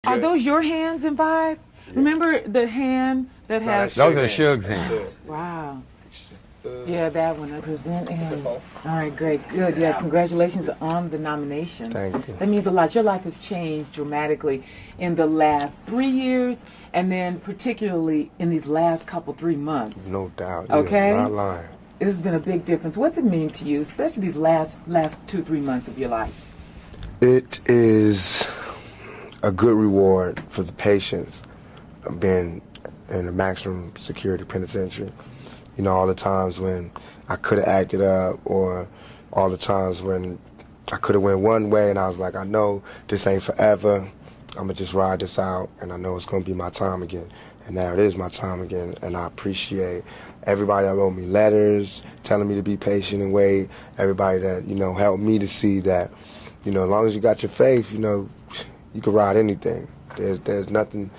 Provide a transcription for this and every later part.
Are those your hands in Vibe? Yeah. Remember the hand that has... Those are Suge's hands. Wow. Yeah, that one. I present him. All right, great. Good. Yeah, congratulations on the nomination. Thank you. That means a lot. Your life has changed dramatically in the last 3 years, and then particularly in these last 3 months. No doubt. Okay? Not lying. It has been a big difference. What's it mean to you, especially these last 2-3 months of your life? It is a good reward for the patience of being in a maximum security penitentiary. You know, all the times when I could have acted up, or all the times when I could have went one way and I was like, I know this ain't forever. I'm going to just ride this out, and I know it's going to be my time again. And now it is my time again, and I appreciate everybody that wrote me letters, telling me to be patient and wait, everybody that, you know, helped me to see that, you know, as long as you got your faith, you know, you can ride anything. There's nothing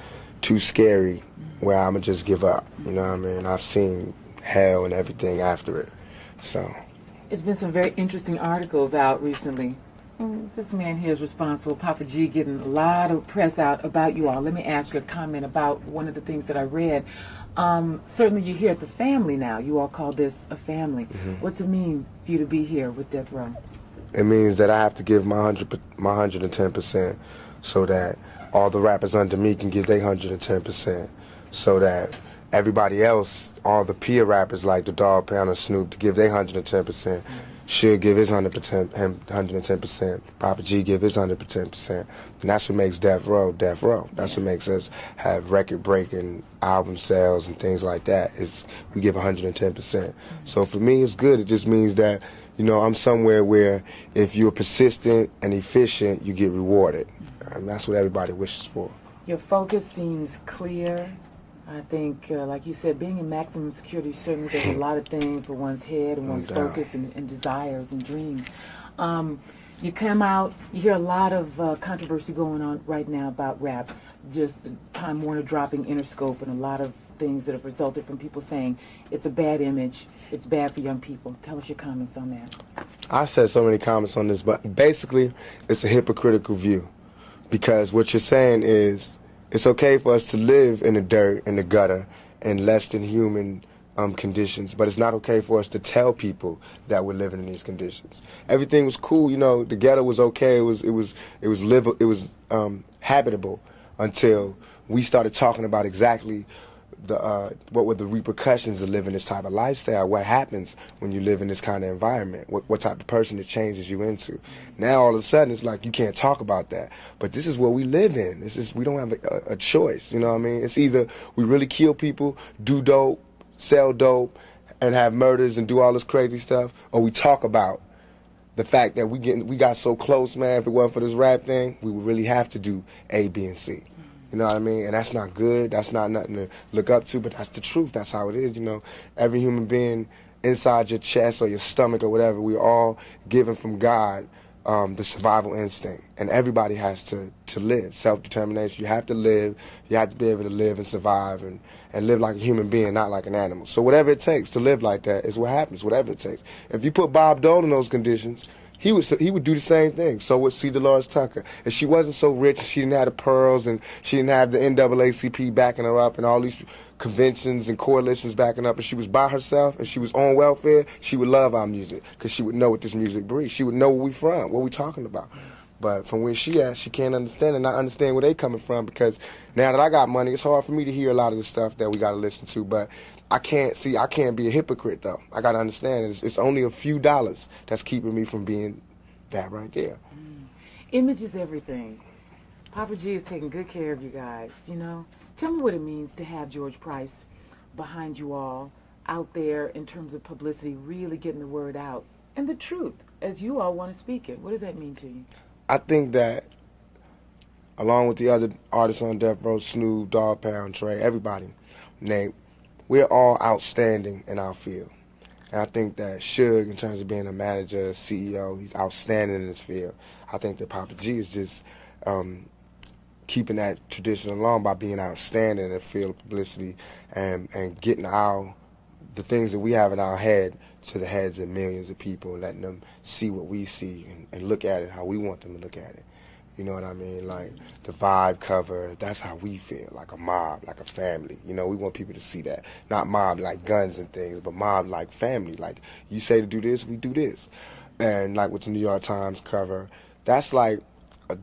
too scary where I'm going to just give up, you know what I mean? I've seen hell and everything after it, so. It's been some very interesting articles out recently. This man here is responsible, Papa G, getting a lot of press out about you all. Let me ask a comment about one of the things that I read. Certainly you're here at the family now. You all call this a family. Mm-hmm. What's it mean for you to be here with Death Row? It means that I have to give my 110% so that all the rappers under me can give their 110%, so that everybody else, all the peer rappers like the Dog Pound and Snoop, to give their 110%. Should give his 110%, Papa G give his 110%, and that's what makes Death Row Death Row. That's what makes us have record-breaking album sales and things like that. Is we give 110%. So for me, it's good. It just means that, you know, I'm somewhere where if you're persistent and efficient, you get rewarded, and that's what everybody wishes for. Your focus seems clear. I think, like you said, being in maximum security, certainly there's a lot of things for one's head and one's focus and desires and dreams. You come out, you hear a lot of controversy going on right now about rap, just the Time Warner dropping Interscope and a lot of things that have resulted from people saying it's a bad image, it's bad for young people. Tell us your comments on that. I said so many comments on this, but basically it's a hypocritical view, because what you're saying is, it's okay for us to live in the dirt, in the gutter, in less than human conditions, but it's not okay for us to tell people that we're living in these conditions. Everything was cool, you know. The ghetto was okay. It was habitable until we started talking about exactly what were the repercussions of living this type of lifestyle. What happens when you live in this kind of environment? What type of person it changes you into? Now all of a sudden it's like you can't talk about that. But this is what we live in. We don't have a choice. You know what I mean? It's either we really kill people, do dope, sell dope, and have murders and do all this crazy stuff, or we talk about the fact that we got so close, man. If it wasn't for this rap thing, we would really have to do A, B, and C. You know what I mean? And that's not good. That's not nothing to look up to, but that's the truth. That's how it is, you know. Every human being inside your chest or your stomach or whatever, we're all given from God the survival instinct. And everybody has to live. Self-determination. You have to live. You have to be able to live and survive and live like a human being, not like an animal. So whatever it takes to live like that is what happens, whatever it takes. If you put Bob Dole in those conditions, he would do the same thing. So would C. Dolores Tucker. If she wasn't so rich, she didn't have the pearls, and she didn't have the NAACP backing her up, and all these conventions and coalitions backing up, and she was by herself, and she was on welfare, she would love our music, because she would know what this music breeds. She would know where we from, what we talking about. But from where she at, she can't understand and not understand where they coming from, because now that I got money, it's hard for me to hear a lot of the stuff that we got to listen to. But I can't be a hypocrite, though. I got to understand it's only a few dollars that's keeping me from being that right there. Image is everything. Papa G is taking good care of you guys, you know. Tell me what it means to have George Price behind you all, out there in terms of publicity, really getting the word out, and the truth, as you all want to speak it. What does that mean to you? I think that, along with the other artists on Death Row, Snoop, Dog Pound, Trey, everybody, Nate, we're all outstanding in our field. And I think that Suge, in terms of being a manager, CEO, he's outstanding in his field. I think that Papa G is just keeping that tradition along by being outstanding in the field of publicity and getting the things that we have in our head to the heads of millions of people, letting them see what we see and look at it how we want them to look at it. You know what I mean? Like the vibe cover, that's how we feel, like a mob, like a family. You know, we want people to see that. Not mob like guns and things, but mob like family. Like you say to do this, we do this. And like with the New York Times cover, that's like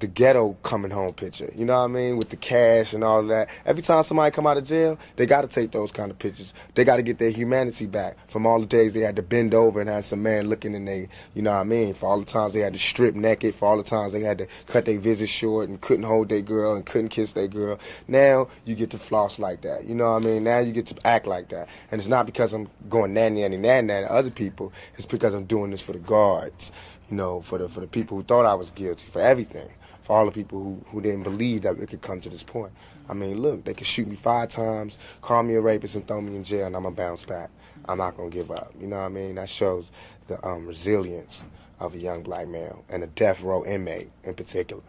the ghetto coming home picture, you know what I mean, with the cash and all of that. Every time somebody come out of jail, they got to take those kind of pictures. They got to get their humanity back from all the days they had to bend over and have some man looking in they, you know what I mean, for all the times they had to strip naked, for all the times they had to cut their visit short and couldn't hold their girl and couldn't kiss their girl. Now you get to floss like that, you know what I mean? Now you get to act like that. And it's not because I'm going nanny to other people. It's because I'm doing this for the guards, you know, for the people who thought I was guilty, for everything, for all the people who didn't believe that it could come to this point. I mean, look, they could shoot me 5 times, call me a rapist, and throw me in jail, and I'm going to bounce back. I'm not going to give up. You know what I mean? That shows the resilience of a young black male and a death row inmate in particular.